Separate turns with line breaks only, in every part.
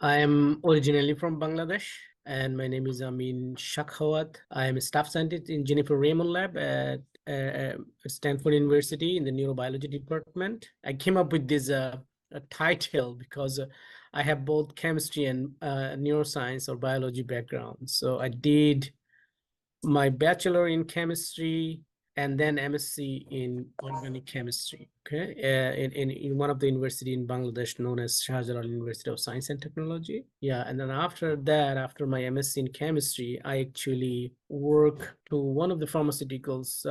I am originally from Bangladesh, and my name is Amin Shakhawat. I am a staff scientist in Jennifer Raymond Lab at Stanford University in the neurobiology department. I came up with this title because I have both chemistry and neuroscience or biology background. So I did my bachelor in chemistry and then MSc in organic chemistry, okay, in one of the university in Bangladesh known as Shakhawat University of Science and Technology. Yeah, and then after that, after my MSc in chemistry, I actually work to one of the pharmaceuticals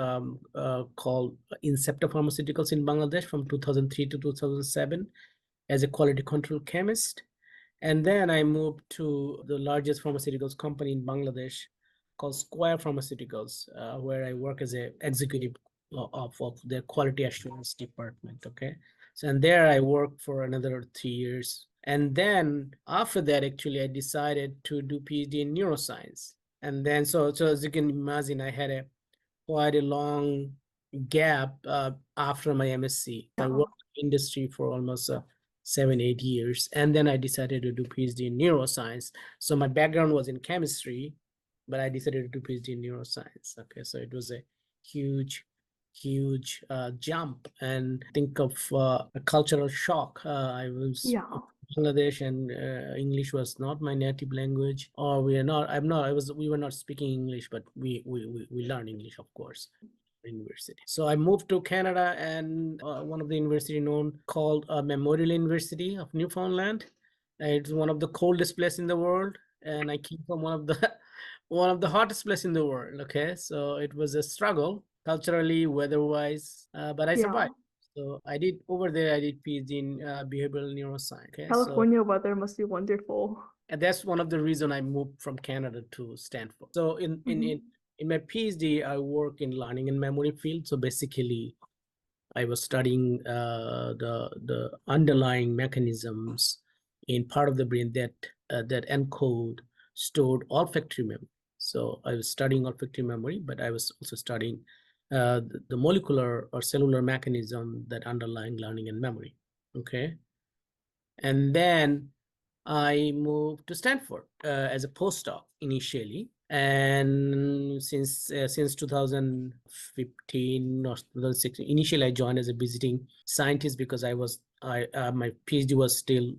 called Incepta Pharmaceuticals in Bangladesh from 2003 to 2007 as a quality control chemist. And then I moved to the largest pharmaceuticals company in Bangladesh called Square Pharmaceuticals, where I work as an executive of their quality assurance department. Okay. So, and there I worked for another 3 years. And then after that, actually, I decided to do PhD in neuroscience. And then, so as you can imagine, I had quite a long gap after my MSc. I worked in industry for almost 7, 8 years. And then I decided to do PhD in neuroscience. So my background was in chemistry, but I decided to do PhD in neuroscience. Okay, so it was a huge, huge jump, and think of a cultural shock. I was
Yeah.
Bangladesh, and English was not my native language, or we are not. I'm not. I was. We were not speaking English, but we learn English, of course. University. So I moved to Canada, and one of the university known called Memorial University of Newfoundland. It's one of the coldest place in the world, and I came from one of the one of the hottest place in the world. Okay, so it was a struggle culturally, weather-wise, but I
Yeah.
survived. So I did over there. I did PhD in behavioral neuroscience. Okay, so
California weather must be wonderful.
and that's one of the reason I moved from Canada to Stanford. So
Hmm.
in my PhD, I work in learning and memory field. So basically, I was studying the underlying mechanisms in part of the brain that encode stored olfactory memory. So I was studying olfactory memory, but I was also studying the molecular or cellular mechanism that underlying learning and memory. Okay, and then I moved to Stanford as a postdoc initially, and since 2015 or 2016, initially I joined as a visiting scientist because I my PhD was still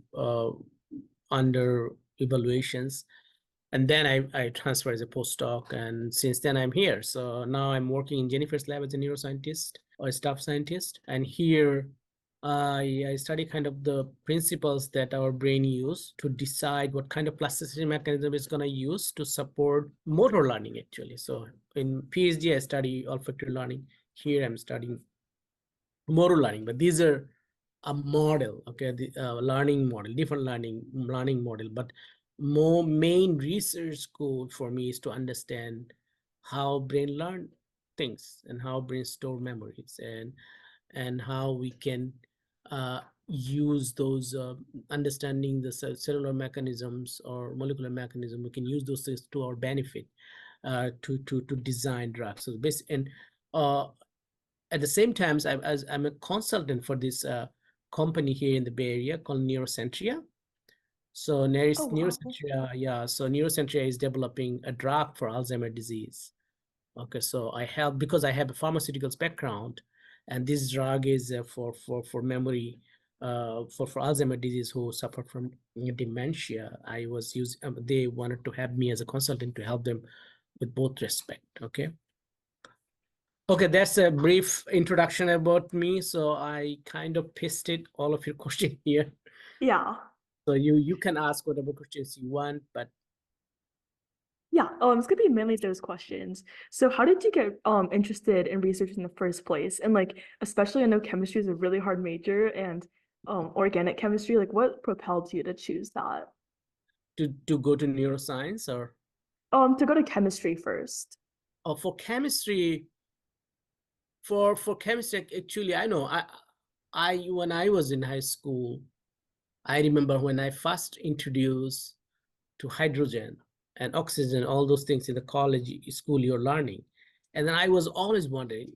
under evaluations, and then I transferred as a postdoc, and since then I'm here. So now I'm working in Jennifer's lab as a neuroscientist or a staff scientist, and here I study kind of the principles that our brain use to decide what kind of plasticity mechanism it's going to use to support motor learning, actually. So in PhD, I study olfactory learning. Here I'm studying motor learning, but these are a model, okay, the learning model, different learning model. But more main research goal for me is to understand how brain learn things and how brain store memories, and how we can use those understanding the cellular mechanisms or molecular mechanism. We can use those things to our benefit to design drugs. So and uh, at the same time, I'm a consultant for this company here in the Bay Area called Neurocentria. So
Oh, wow.
Neurocentria, yeah. So Neurocentria is developing a drug for Alzheimer's disease. Okay, so I help because I have a pharmaceuticals background, and this drug is for memory, for Alzheimer's disease who suffer from dementia. I was using they wanted to have me as a consultant to help them with both respect. Okay. Okay, that's a brief introduction about me. So I kind of pasted all of your question here.
Yeah.
So you can ask whatever questions you want, but
Yeah. It's gonna be mainly those questions. So how did you get interested in research in the first place? And like especially I know chemistry is a really hard major and organic chemistry, like what propelled you to choose that?
to go to neuroscience
To go to chemistry first.
or for chemistry, for chemistry, actually, I know I when I was in high school, I remember when I first introduced to hydrogen and oxygen, all those things in the college school you're learning. And then I was always wondering,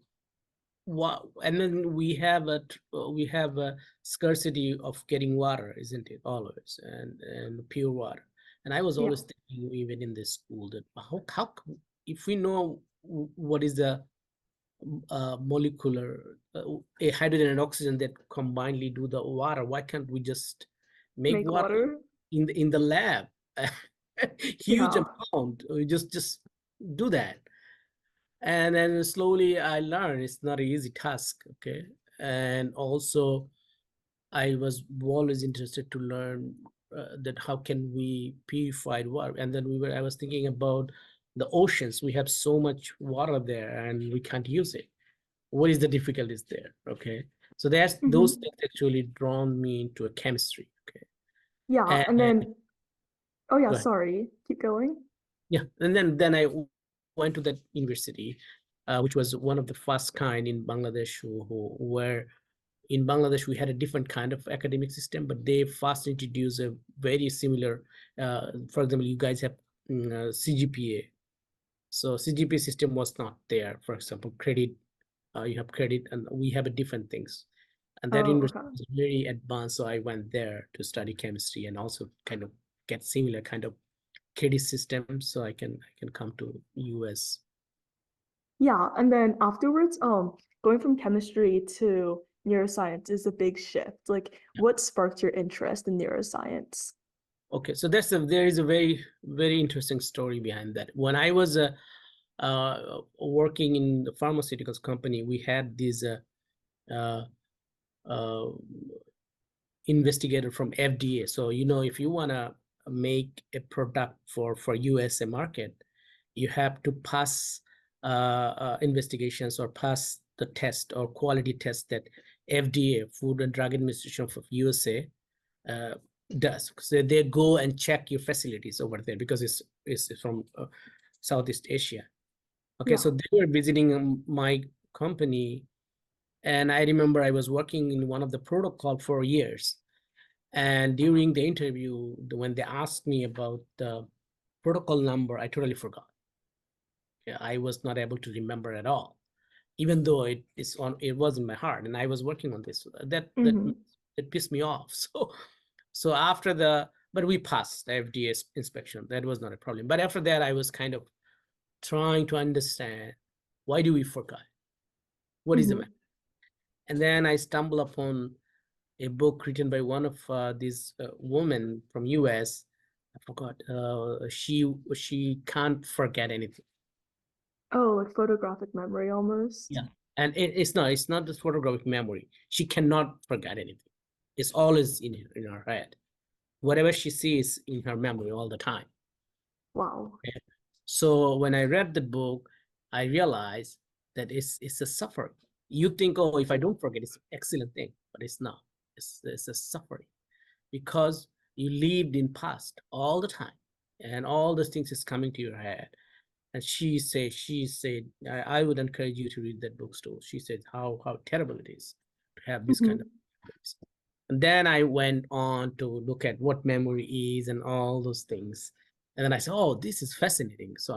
and then we have a scarcity of getting water, isn't it? Always, and pure water. And I was
Yeah,
always thinking, even in this school, that if we know what is the molecular a hydrogen and oxygen that combinedly do the water, why can't we just make
make
water
water.
in the lab? Huge
Yeah.
amount. We just do that. And then slowly I learned it's not an easy task. Okay. And also I was always interested to learn that how can we purify water. And then I was thinking about the oceans. We have so much water there and we can't use it. What is the difficulties there? Okay. So those
Hmm.
things actually drawn me into a chemistry. Okay.
Yeah, and
And
then, oh yeah,
go ahead.
sorry, keep going.
Yeah, and then I went to that university, which was one of the first kind in Bangladesh, where in Bangladesh we had a different kind of academic system, but they first introduced a very similar. For example, you guys have CGPA, so CGPA system was not there. For example, credit, you have credit, and we have a different things. And that
Oh,
university
okay.
was very advanced, so I went there to study chemistry and also kind of get similar kind of credit system so I can come to US.
Yeah, and then afterwards, going from chemistry to neuroscience is a big shift. Like, what sparked your interest in neuroscience?
Okay, so there is a very interesting story behind that. When I was working in the pharmaceuticals company, we had this uh, uh, investigator from FDA. So if you want to make a product for USA market, you have to pass investigations or pass the test or quality test that FDA, Food and Drug Administration of USA, uh, does. So they go and check your facilities over there because it's from Southeast Asia. Okay,
Yeah.
so they were visiting my company, and I remember I was working in one of the protocol for years. And during the interview, when they asked me about the protocol number, I totally forgot. Yeah, I was not able to remember at all, even though it was in my heart, and I was working on this. That
Hmm.
it pissed me off. So after but we passed the FDA inspection. That was not a problem. But after that, I was kind of trying to understand, why do we forget? What is the matter?
Hmm.
And then I stumbled upon a book written by one of these women from US. I forgot. She can't forget anything.
Oh, like photographic memory almost.
Yeah. And it's not just photographic memory. She cannot forget anything. It's always in her head. Whatever she sees in her memory all the time.
Wow.
Okay? So when I read the book, I realized that it's a suffering. You think, oh, if I don't forget, it's an excellent thing, but it's not. It's a suffering because you lived in past all the time, and all those things is coming to your head. And she said, I would encourage you to read that book too. She said how terrible it is to have this kind of
Hmm.
memories. And then I went on to look at what memory is and all those things. And then I said, oh, this is fascinating. So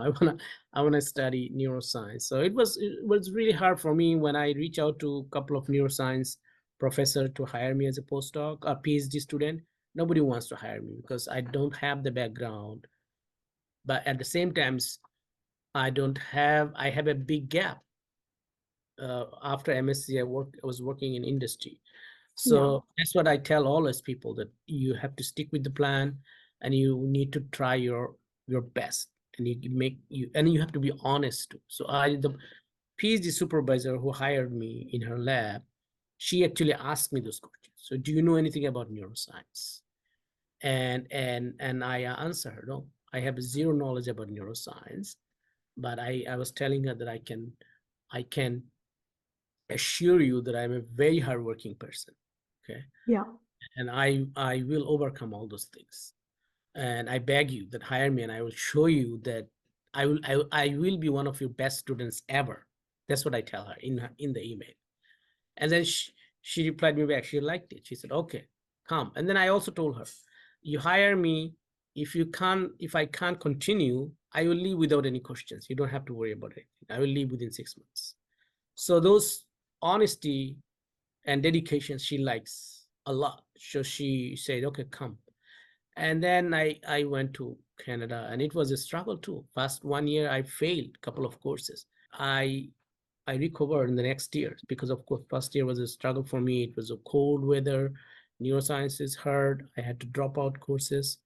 I wanna study neuroscience. So it was really hard for me when I reach out to a couple of neuroscience professor to hire me as a postdoc, a PhD student. Nobody wants to hire me because I don't have the background. But at the same time, I have a big gap. After MSc, I was working in industry.
Yeah.
So that's what I tell always people, that you have to stick with the plan and you need to try your best, and you have to be honest too. So the PhD supervisor who hired me in her lab, she actually asked me those questions. So do you know anything about neuroscience? And I answer her, no, I have zero knowledge about neuroscience, but I was telling her that I can assure you that I'm a very hardworking person. Okay.
Yeah.
And I will overcome all those things. And I beg you that hire me, and I will show you that I will be one of your best students ever. That's what I tell her in the email. And then she replied me back. She liked it. She said, okay, come. And then I also told her, you hire me. If I can't continue, I will leave without any questions. You don't have to worry about it. I will leave within 6 months. So those honesty and dedication she likes a lot. So she said, okay, come. And then I went to Canada, and it was a struggle too. First 1 year I failed a couple of courses. I recovered in the next year because of course first year was a struggle for me. It was a cold weather, neuroscience is hard. I had to drop out courses.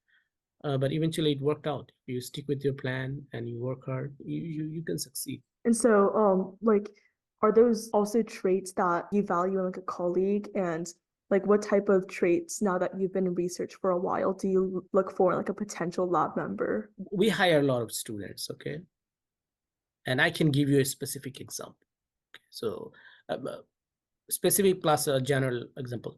But eventually it worked out. If you stick with your plan and you work hard, you can succeed.
And so, like, are those also traits that you value in like a colleague? And like, what type of traits, now that you've been in research for a while, do you look for in like a potential lab member?
We hire a lot of students, okay? And I can give you a specific example. Okay? So, specific plus a general example.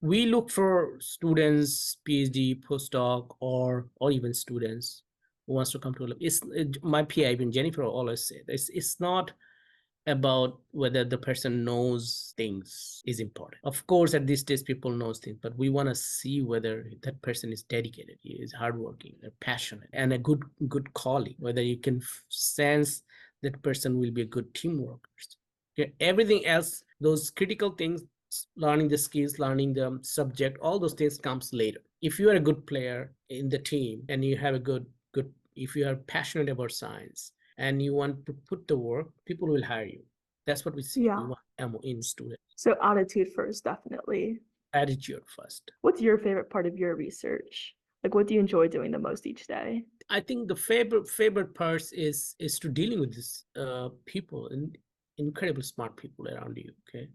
We look for students, PhD, postdoc, or even students who wants to come to a lab. My PI, even Jennifer, always said it's not about whether the person knows things is important. Of course, at this stage, people knows things, but we want to see whether that person is dedicated, he is hardworking, they're passionate, and a good colleague. Whether you can sense that person will be a good team worker. Okay, everything else, those critical things, learning the skills, learning the subject, all those things comes later. If you are a good player in the team and you have a good, if you are passionate about science and you want to put the work, people will hire you. That's what we see.
Yeah.
We want ammo in students.
So attitude first, definitely.
Attitude first.
What's your favorite part of your research? Like, what do you enjoy doing the most each day?
I think the favorite part is to dealing with these people and incredibly smart people around you. Okay.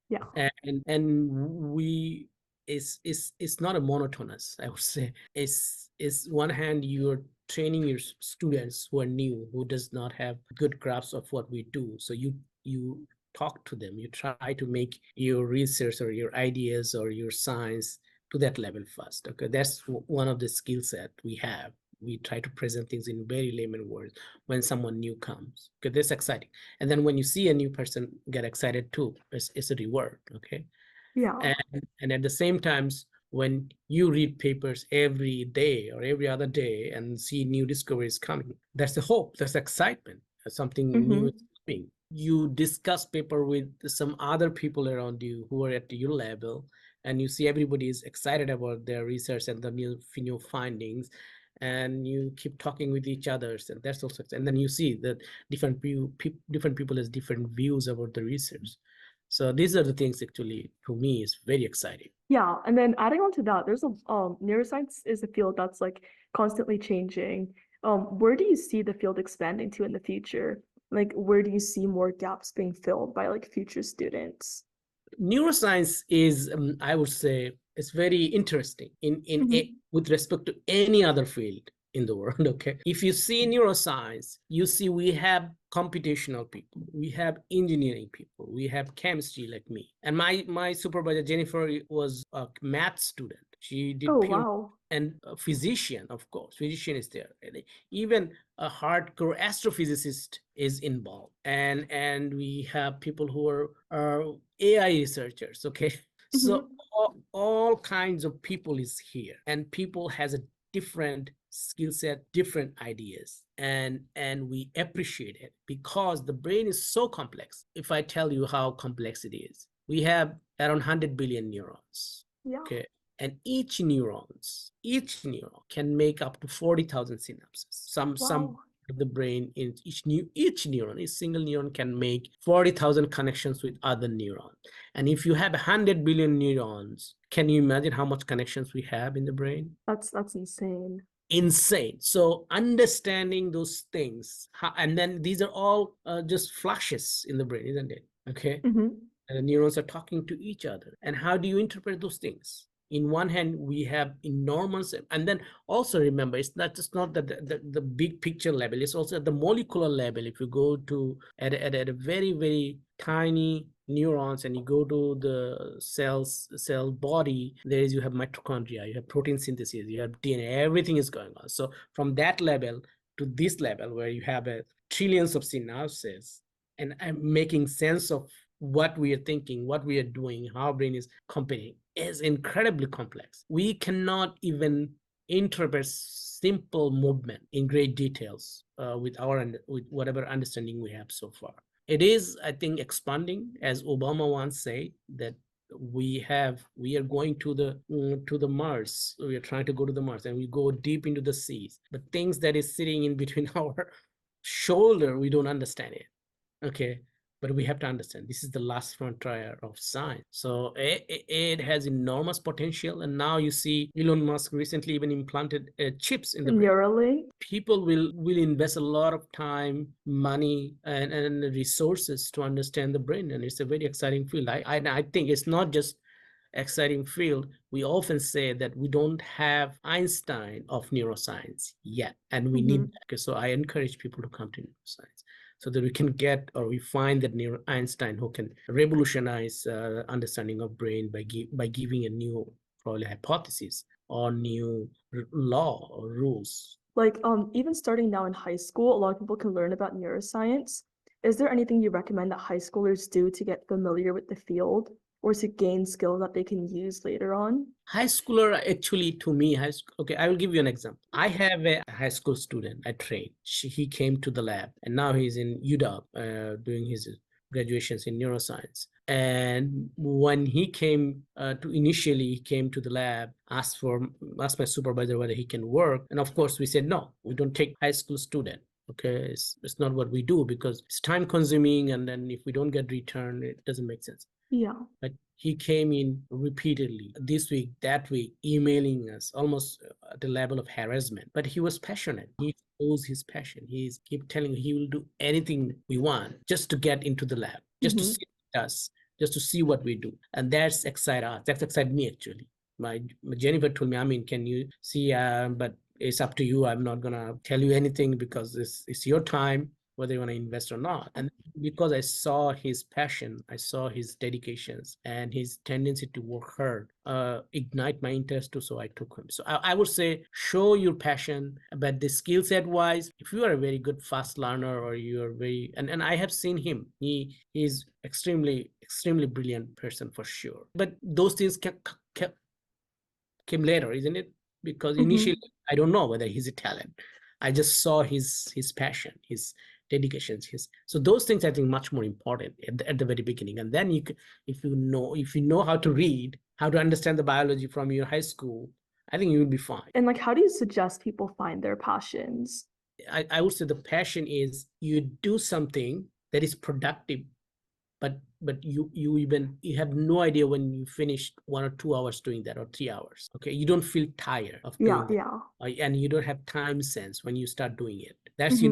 Yeah.
And we it's not a monotonous, I would say. It's one hand you're training your students who are new, who does not have good grasp of what we do. So you talk to them, you try to make your research or your ideas or your science to that level first. Okay, that's one of the skill set we have. We try to present things in very layman words when someone new comes. Okay, that's exciting. And then when you see a new person get excited too, it's a reward. Okay.
Yeah.
And at the same times, when you read papers every day or every other day and see new discoveries coming, that's the hope, that's excitement, something new is coming. You discuss paper with some other people around you who are at your level, and you see everybody is excited about their research and the new findings, and you keep talking with each other, and that's also, and then you see that different people has different views about the research. So these are the things actually, to me, is very exciting.
Yeah, and then adding on to that, there's a neuroscience is a field that's like constantly changing. Where do you see the field expanding to in the future? Like, where do you see more gaps being filled by like future students?
Neuroscience is, I would say, it's very interesting
Mhm.
with respect to any other field in the world. Okay, if you see neuroscience, you see we have computational people, we have engineering people, we have chemistry like me, and my supervisor Jennifer was a math student. She did
Oh,
pure,
wow.
and a physician, of course, physician is there, and even a hardcore astrophysicist is involved, and we have people who are AI researchers. Okay, so
Mhm.
all kinds of people is here, and people has a different skill set, different ideas, and we appreciate it because the brain is so complex. If I tell you how complex it is, we have around 100 billion neurons.
Yeah.
Okay, and each neuron can make up to 40,000 synapses. Some
Wow.
of the brain in each neuron, each single neuron can make 40,000 connections with other neurons. And if you have 100 billion neurons, can you imagine how much connections we have in the brain?
That's insane.
Insane. So understanding those things, and then these are all just flashes in the brain, isn't it? Okay.
Mhm.
And the neurons are talking to each other. And how do you interpret those things? In one hand, we have enormous, and then also remember, it's not just not the big picture level, it's also at the molecular level. If you go to at a very, very tiny neurons and you go to the cell body, you have mitochondria, you have protein synthesis, you have DNA, everything is going on. So from that level to this level where you have a trillions of synapses, and I'm making sense of what we are thinking, what we are doing, how brain is competing, is incredibly complex. We cannot even interpret simple movement in great details with whatever understanding we have so far. it is, I think, expanding, as Obama once said, that we are going to the Mars. We are trying to go to the Mars, and we go deep into the seas. The things that is sitting in between our shoulder, we don't understand it. Okay, but we have to understand this is the last frontier of science. So it has enormous potential. And now you see Elon Musk recently even implanted chips in the brain.
Neuralink.
People will invest a lot of time, money, and resources to understand the brain, and it's a very exciting field. I think it's not just exciting field. We often say that we don't have Einstein of neuroscience yet, and we need that. Okay, so I encourage people to come to neuroscience so that we can get, or we find that neuro Einstein who can revolutionize understanding of brain by giving a new probably hypothesis or new law or rules.
Like, even starting now in high school, a lot of people can learn about neuroscience. Is there anything you recommend that high schoolers do to get familiar with the field or to gain skills that they can use later on?
High schooler, actually, to me, okay, I will give you an example. I have a high school student I trained. He came to the lab, and now he's in UW doing his graduations in neuroscience. And when he came he came to the lab, asked my supervisor whether he can work. And of course, we said, no, we don't take high school student. Okay, it's not what we do because it's time consuming. And then if we don't get return, it doesn't make sense.
Yeah.
But he came in repeatedly, this week, that week, emailing us almost at the level of harassment. But he was passionate. He shows his passion. He's keep telling he will do anything we want just to get into the lab, just to see us, just to see what we do. And that's excite us. That's excite me, actually. My Jennifer told me, I mean, can you see? But it's up to you. I'm not gonna tell you anything because it's your time, whether you want to invest or not. And because I saw his passion, I saw his dedications and his tendency to work hard, ignite my interest too. So I took him. So I would say, show your passion, but the skill set wise, if you are a very good fast learner or you are very, and I have seen him, he's extremely brilliant person for sure. But those things came later, isn't it? Because initially I don't know whether he's a talent. I just saw his passion, his dedications, so those things I think much more important at the very beginning. And then if you know how to read, how to understand the biology from your high school, I think you will be fine.
And like, how do you suggest people find their passions?
I would say the passion is you do something that is productive, but you have no idea when you finish 1 or 2 hours doing that, or 3 hours. Okay, you don't feel tired of doing that. And you don't have time sense when you start doing it. That's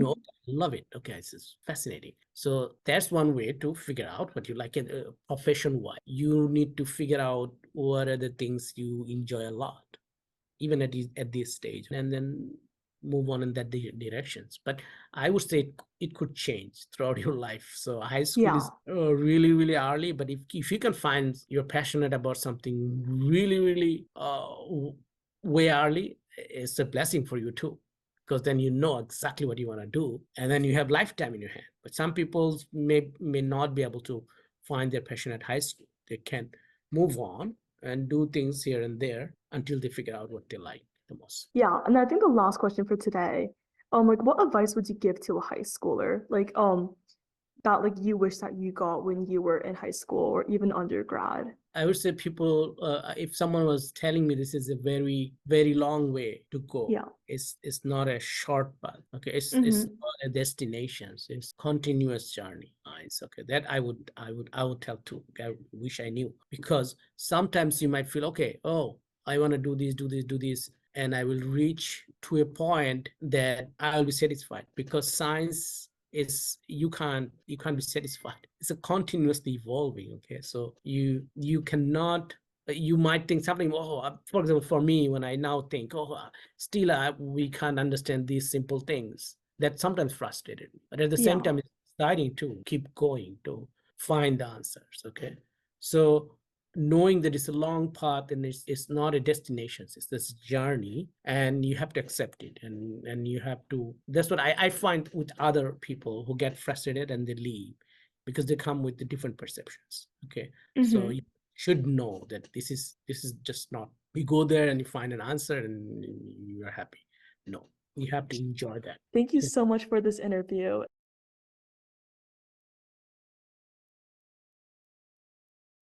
love it. Okay, this is fascinating. So that's one way to figure out what you like in profession wise. You need to figure out what are the things you enjoy a lot, even at this stage, and then move on in that directions. But I would say it could change throughout your life. So high school is really early, but if you can find you're passionate about something really way early, it's a blessing for you too, because then you know exactly what you want to do, and then you have lifetime in your hand. But some people may not be able to find their passion at high school. They can move on and do things here and there until they figure out what they like the most.
Yeah, and I think the last question for today, like, what advice would you give to a high schooler, like, that like you wish that you got when you were in high school or even undergrad?
I would say people, if someone was telling me this is a very long way to go, it's not a short path. Okay, it's not a destination. It's continuous journey. It's okay. That I would tell too. I wish I knew, because sometimes you might feel, okay, oh, I want to do this, and I will reach to a point that I'll be satisfied, because science is you can't be satisfied. It's a continuously evolving. Okay, so you cannot, you might think something, oh, for example, for me, when I now think, oh, still we can't understand these simple things, that sometimes frustrated me. But at the same time, it's exciting to keep going to find the answers. Okay, so knowing that it's a long path and it's not a destination, it's this journey, and you have to accept it, and you have to, that's what I find with other people who get frustrated and they leave, because they come with the different perceptions. Okay, so you should know that this is just not, we go there and you find an answer and you're happy. No, you have to enjoy that.
Thank you so much for this interview.